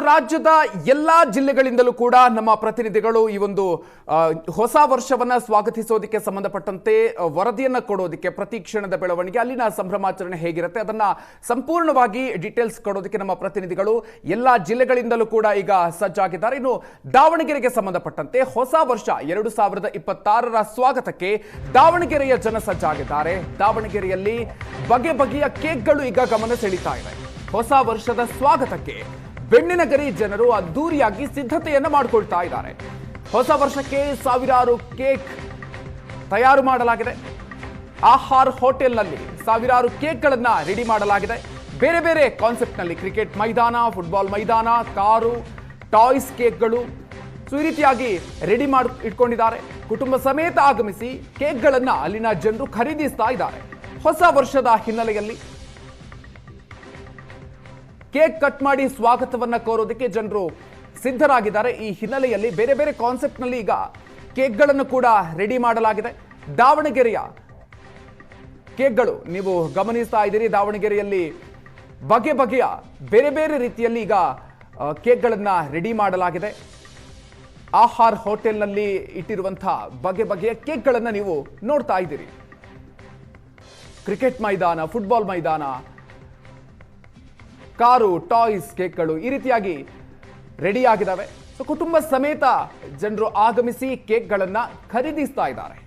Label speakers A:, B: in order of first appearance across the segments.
A: ರಾಜ್ಯದ ಎಲ್ಲಾ ಜಿಲ್ಲೆಗಳಿಂದಲೂ ಕೂಡ ನಮ್ಮ ಪ್ರತಿನಿಧಿಗಳು ಈ ಒಂದು ಹೊಸ ವರ್ಷವನ್ನ ಸ್ವಾಗತಿಸೋದಕ್ಕೆ ಸಂಬಂಧಪಟ್ಟಂತೆ ವರದಿಯನ್ನ ಕೊಡೋದಕ್ಕೆ ಪ್ರತಿ ಕ್ಷಣದ ಬೆಳವಣಿಗೆ ಅಲ್ಲಿನ ಸಂಭ್ರಮಾಚರಣೆ ಹೇಗಿರುತ್ತೆ ಅದನ್ನ ಸಂಪೂರ್ಣವಾಗಿ ಡೀಟೇಲ್ಸ್ ಕೊಡೋದಕ್ಕೆ ನಮ್ಮ ಪ್ರತಿನಿಧಿಗಳು ಎಲ್ಲಾ ಜಿಲ್ಲೆಗಳಿಂದಲೂ ಕೂಡ ಈಗ ಸಜ್ಜಾಗಿದ್ದಾರೆ. ಇನ್ನು ದಾವಣಗೆರೆಗೆ ಸಂಬಂಧಪಟ್ಟಂತೆ ಹೊಸ ವರ್ಷ 2026ರ ಸ್ವಾಗತಕ್ಕೆ ದಾವಣಗೆರೆಯ ಜನ ಸಜ್ಜಾಗಿದ್ದಾರೆ. ದಾವಣಗೆರೆಯಲ್ಲಿ ಬಗೆ ಬಗೆಯ ಕೇಕ್ಗಳು ಈಗ ಗಮನ ಸೆಳೀತಾ ಇದೆ. ಹೊಸ ವರ್ಷದ ಸ್ವಾಗತಕ್ಕೆ ಬೆಣ್ಣಿನಗರಿ ಜನರು ಅದ್ದೂರಿಯಾಗಿ ಸಿದ್ಧತೆಯನ್ನು ಮಾಡಿಕೊಳ್ತಾ ಇದ್ದಾರೆ. ಹೊಸ ವರ್ಷಕ್ಕೆ ಸಾವಿರಾರು ಕೇಕ್ ತಯಾರು ಮಾಡಲಾಗಿದೆ. ಆಹಾರ್ ಹೋಟೆಲ್ನಲ್ಲಿ ಸಾವಿರಾರು ಕೇಕ್ಗಳನ್ನು ರೆಡಿ ಮಾಡಲಾಗಿದೆ. ಬೇರೆ ಬೇರೆ ಕಾನ್ಸೆಪ್ಟ್ನಲ್ಲಿ ಕ್ರಿಕೆಟ್ ಮೈದಾನ, ಫುಟ್ಬಾಲ್ ಮೈದಾನ, ಕಾರು, ಟಾಯ್ಸ್ ಕೇಕ್ಗಳು ಈ ರೀತಿಯಾಗಿ ರೆಡಿ ಮಾಡಿ ಇಟ್ಕೊಂಡಿದ್ದಾರೆ. ಕುಟುಂಬ ಸಮೇತ ಆಗಮಿಸಿ ಕೇಕ್ಗಳನ್ನು ಅಲ್ಲಿನ ಜನರು ಖರೀದಿಸ್ತಾ ಇದ್ದಾರೆ. ಹೊಸ ವರ್ಷದ ಹಿನ್ನೆಲೆಯಲ್ಲಿ ಕೇಕ್ ಕಟ್ ಮಾಡಿ ಸ್ವಾಗತವನ್ನ ಕೋರೋದಕ್ಕೆ ಜನರು ಸಿದ್ಧರಾಗಿದ್ದಾರೆ. ಈ ಹಿನ್ನೆಲೆಯಲ್ಲಿ ಬೇರೆ ಬೇರೆ ಕಾನ್ಸೆಪ್ಟ್ನಲ್ಲಿ ಈಗ ಕೇಕ್ಗಳನ್ನು ಕೂಡ ರೆಡಿ ಮಾಡಲಾಗಿದೆ. ದಾವಣಗೆರೆಯ ಕೇಕ್ಗಳು ನೀವು ಗಮನಿಸ್ತಾ ಇದ್ದೀರಿ. ದಾವಣಗೆರೆಯಲ್ಲಿ ಬಗೆ ಬಗೆಯ ಬೇರೆ ಬೇರೆ ರೀತಿಯಲ್ಲಿ ಈಗ ಕೇಕ್ಗಳನ್ನು ರೆಡಿ ಮಾಡಲಾಗಿದೆ. ಆಹಾರ್ ಹೋಟೆಲ್ನಲ್ಲಿ ಇಟ್ಟಿರುವಂತಹ ಬಗೆ ಬಗೆಯ ಕೇಕ್ಗಳನ್ನು ನೀವು ನೋಡ್ತಾ ಇದ್ದೀರಿ. ಕ್ರಿಕೆಟ್ ಮೈದಾನ, ಫುಟ್ಬಾಲ್ ಮೈದಾನ, ಕಾರು, ಟಾಯ್ಸ್ ಕೇಕ್ಗಳು ಈ ರೀತಿಯಾಗಿ ರೆಡಿ ಆಗಿದ್ದಾವೆ. ಸೊ ಕುಟುಂಬ ಸಮೇತ ಜನರು ಆಗಮಿಸಿ ಕೇಕ್ಗಳನ್ನು ಖರೀದಿಸ್ತಾ ಇದ್ದಾರೆ.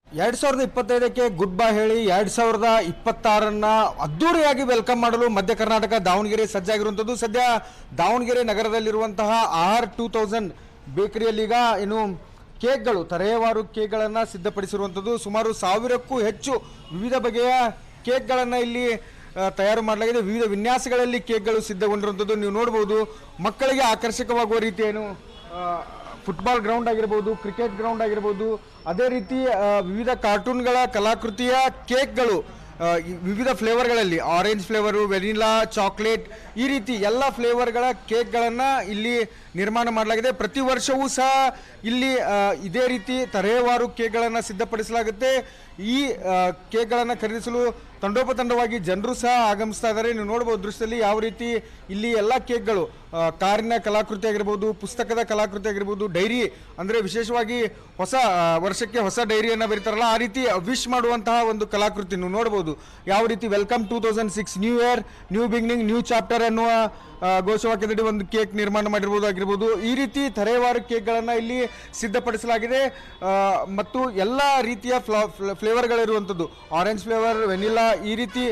B: 2025ಕ್ಕೆ ಗುಡ್ ಬೈ ಹೇಳಿ 2026ನ್ನ ಅದ್ದೂರಿಯಾಗಿ ವೆಲ್ಕಮ್ ಮಾಡಲು ಮಧ್ಯ ಕರ್ನಾಟಕ ದಾವಣಗೆರೆ ಸಜ್ಜಾಗಿರುವಂಥದ್ದು. ಸದ್ಯ ದಾವಣಗೆರೆ ನಗರದಲ್ಲಿರುವಂತಹ ಆರ್ 2000 ಬೇಕರಿಯಲ್ಲಿ ಈಗ ಇನ್ನು ಕೇಕ್ಗಳು, ತರಹೇವಾರು ಕೇಕ್ಗಳನ್ನು ಸಿದ್ಧಪಡಿಸಿರುವಂಥದ್ದು. ಸುಮಾರು 1000ಕ್ಕೂ ಹೆಚ್ಚು ವಿವಿಧ ಬಗೆಯ ಕೇಕ್ಗಳನ್ನು ಇಲ್ಲಿ ತಯಾರು ಮಾಡಲಾಗಿದೆ. ವಿವಿಧ ವಿನ್ಯಾಸಗಳಲ್ಲಿ ಕೇಕ್ಗಳು ಸಿದ್ಧಗೊಂಡಿರುವಂಥದ್ದು ನೀವು ನೋಡ್ಬೋದು. ಮಕ್ಕಳಿಗೆ ಆಕರ್ಷಕವಾಗುವ ರೀತಿ ಏನು ಫುಟ್ಬಾಲ್ ಗ್ರೌಂಡ್ ಆಗಿರ್ಬೋದು, ಕ್ರಿಕೆಟ್ ಗ್ರೌಂಡ್ ಆಗಿರ್ಬೋದು, ಅದೇ ರೀತಿ ವಿವಿಧ ಕಾರ್ಟೂನ್ಗಳ ಕಲಾಕೃತಿಯ ಕೇಕ್ಗಳು ವಿವಿಧ ಫ್ಲೇವರ್ಗಳಲ್ಲಿ, ಆರೆಂಜ್ ಫ್ಲೇವರು, ವೆನಿಲಾ, ಚಾಕ್ಲೇಟ್, ಈ ರೀತಿ ಎಲ್ಲ ಫ್ಲೇವರ್ಗಳ ಕೇಕ್ಗಳನ್ನು ಇಲ್ಲಿ ನಿರ್ಮಾಣ ಮಾಡಲಾಗಿದೆ. ಪ್ರತಿ ವರ್ಷವೂ ಸಹ ಇಲ್ಲಿ ಇದೇ ರೀತಿ ತರಹೇವಾರು ಕೇಕ್ಗಳನ್ನು ಸಿದ್ಧಪಡಿಸಲಾಗುತ್ತೆ. ಈ ಕೇಕ್ಗಳನ್ನು ಖರೀದಿಸಲು ತಂಡೋಪತಂಡವಾಗಿ ಜನರು ಸಹ ಆಗಮಿಸ್ತಾ ಇದ್ದಾರೆ. ನೀವು ನೋಡ್ಬೋದು ದೃಶ್ಯದಲ್ಲಿ ಯಾವ ರೀತಿ ಇಲ್ಲಿ ಎಲ್ಲ ಕೇಕ್ಗಳು ಕಾರಿನ ಕಲಾಕೃತಿ ಆಗಿರ್ಬೋದು, ಪುಸ್ತಕದ ಕಲಾಕೃತಿ ಆಗಿರ್ಬೋದು, ಡೈರಿ ಅಂದರೆ ವಿಶೇಷವಾಗಿ ಹೊಸ ವರ್ಷಕ್ಕೆ ಹೊಸ ಡೈರಿಯನ್ನು ಬರೀತಾರಲ್ಲ ಆ ರೀತಿ ವಿಶ್ ಮಾಡುವಂತಹ ಒಂದು ಕಲಾಕೃತಿ ನೀವು ನೋಡ್ಬೋದು. ಯಾವ ರೀತಿ welcome 2006, new year, new beginning, new chapter ಅನ್ನುವ ಘೋಷವಾಕ್ಯದಡಿ ಒಂದು ಕೇಕ್ ನಿರ್ಮಾಣ ಮಾಡಿರ್ಬೋದು. ಈ ರೀತಿ ತರಹೇವಾರು ಕೇಕ್ಗಳನ್ನು ಇಲ್ಲಿ ಸಿದ್ಧಪಡಿಸಲಾಗಿದೆ. ಮತ್ತು ಎಲ್ಲ ರೀತಿಯ ಫ್ಲೇವರ್ಗಳಿರುವಂಥದ್ದು, ಆರೆಂಜ್ ಫ್ಲೇವರ್, ವೆನಿಲಾ, ಈ ರೀತಿ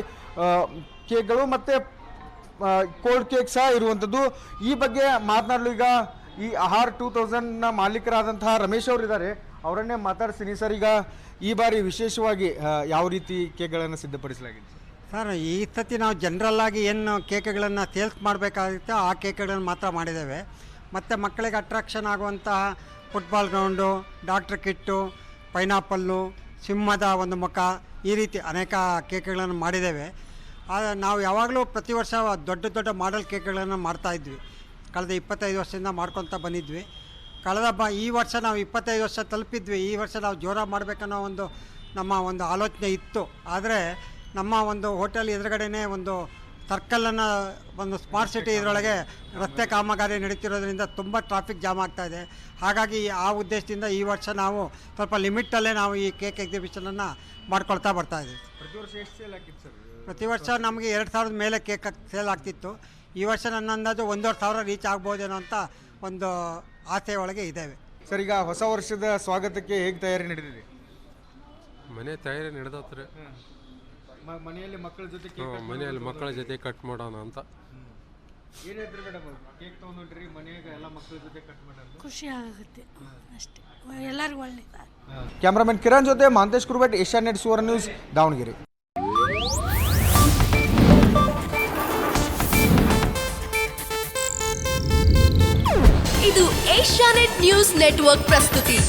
B: ಕೇಕ್ಗಳು ಮತ್ತು ಕೋಲ್ಡ್ ಕೇಕ್ ಸಹ ಇರುವಂಥದ್ದು. ಈ ಬಗ್ಗೆ ಮಾತನಾಡಲು ಈಗ ಈ ಆಹಾರ್ 2000ನ ಮಾಲೀಕರಾದಂತಹ ರಮೇಶ್ ಅವರು ಇದ್ದಾರೆ. ಅವರನ್ನೇ ಮಾತಾಡ್ತೀನಿ. ಸರ್, ಈಗ ಈ ಬಾರಿ ವಿಶೇಷವಾಗಿ ಯಾವ ರೀತಿ ಕೇಕ್ಗಳನ್ನು ಸಿದ್ಧಪಡಿಸಲಾಗಿದೆ?
C: ಸರ್, ಈ ಸತಿ ನಾವು ಜನರಲ್ಲಾಗಿ ಏನು ಕೇಕ್ಗಳನ್ನು ಸೇಲ್ಸ್ ಮಾಡಬೇಕಾಗುತ್ತೆ ಆ ಕೇಕ್ಗಳನ್ನು ಮಾತ್ರ ಮಾಡಿದ್ದೇವೆ. ಮತ್ತು ಮಕ್ಕಳಿಗೆ ಅಟ್ರಾಕ್ಷನ್ ಆಗುವಂತಹ football ground, doctor kit, pineapple, ಸಿಂಹದ ಒಂದು ಮುಖ, ಈ ರೀತಿ ಅನೇಕ ಕೇಕ್ಗಳನ್ನು ಮಾಡಿದ್ದೇವೆ. ನಾವು ಯಾವಾಗಲೂ ಪ್ರತಿ ವರ್ಷ ದೊಡ್ಡ ಮಾಡೆಲ್ ಕೇಕ್ಗಳನ್ನು ಮಾಡ್ತಾಯಿದ್ವಿ. ಕಳೆದ 25 ವರ್ಷದಿಂದ ಮಾಡ್ಕೊತ ಬಂದಿದ್ವಿ. ಈ ವರ್ಷ ನಾವು 25 ವರ್ಷ ತಲುಪಿದ್ವಿ. ಈ ವರ್ಷ ನಾವು ಜೋರಾಗಿ ಮಾಡಬೇಕನ್ನೋ ಒಂದು ನಮ್ಮ ಒಂದು ಆಲೋಚನೆ ಇತ್ತು. ಆದರೆ ನಮ್ಮ ಒಂದು ಹೋಟೆಲ್ ಎದುರುಗಡೆನೇ ಒಂದು ಸರ್ಕಲನ್ನು, ಒಂದು ಸ್ಮಾರ್ಟ್ ಸಿಟಿ ಇದರೊಳಗೆ ರಸ್ತೆ ಕಾಮಗಾರಿ ನಡೀತಿರೋದ್ರಿಂದ ತುಂಬ ಟ್ರಾಫಿಕ್ ಜಾಮ್ ಆಗ್ತಾಯಿದೆ. ಹಾಗಾಗಿ ಆ ಉದ್ದೇಶದಿಂದ ಈ ವರ್ಷ ನಾವು ಸ್ವಲ್ಪ ಲಿಮಿಟಲ್ಲೇ ನಾವು ಈ ಕೇಕ್ ಎಕ್ಸಿಬಿಷನನ್ನು ಮಾಡ್ಕೊಳ್ತಾ ಬರ್ತಾಯಿದ್ದೀವಿ.
B: ಪ್ರತಿ ವರ್ಷ ಎಷ್ಟು ಸೇಲ್ ಆಗಿತ್ತು ಸರ್?
C: ಪ್ರತಿ ವರ್ಷ ನಮಗೆ 2000 ಮೇಲೆ ಕೇಕ್ ಸೇಲ್ ಆಗ್ತಿತ್ತು. ಈ ವರ್ಷ ನನ್ನ ಅಂದಾಜು 1500 ರೀಚ್ ಆಗ್ಬೋದೇನೋ ಅಂತ ಒಂದು ಆಸೆ ಒಳಗೆ ಇದ್ದೇವೆ.
B: ಸರ್, ಈಗ ಹೊಸ ವರ್ಷದ ಸ್ವಾಗತಕ್ಕೆ ಹೇಗೆ ತಯಾರಿ ನಡೆದಿದೆ?
D: ಮನೆ ತಯಾರಿ ನಡೆದತ್ರಿ.
B: ಮನೆಯಲ್ಲಿ ಮಕ್ಕಳ ಜೊತೆ
D: ಮನೆಯಲ್ಲಿ ಮಕ್ಕಳ ಜೊತೆ ಕಟ್ ಮಾಡೋಣ ಅಂತ.
B: ಏನಿದ್ರು ಮೇಡಮ್, ಕೇಕ್ ತೊಗೊಂಡ್ರಿ ಮನೆಯಾಗ ಎಲ್ಲ ಮಕ್ಕಳ ಜೊತೆ ಕಟ್ ಮಾಡೋದು
E: ಖುಷಿ ಆಗುತ್ತೆ ಅಷ್ಟೇ, ಎಲ್ಲರಿಗೂ ಒಳ್ಳೆಯದು.
B: ಕ್ಯಾಮ್ರಾಮನ್ ಕಿರಣ್ ಜೊತೆ ಮಾಂತೇಶ್ ಕುರ್ಬೆಟ್, ಏಷ್ಯಾನೆಟ್ ಸುವರ್ಣ ನ್ಯೂಸ್, ದಾವಣಗೆರೆ.
F: ಇದು ಏಷ್ಯಾನೆಟ್ ನ್ಯೂಸ್ ನೆಟ್ವರ್ಕ್ ಪ್ರಸ್ತುತಿ.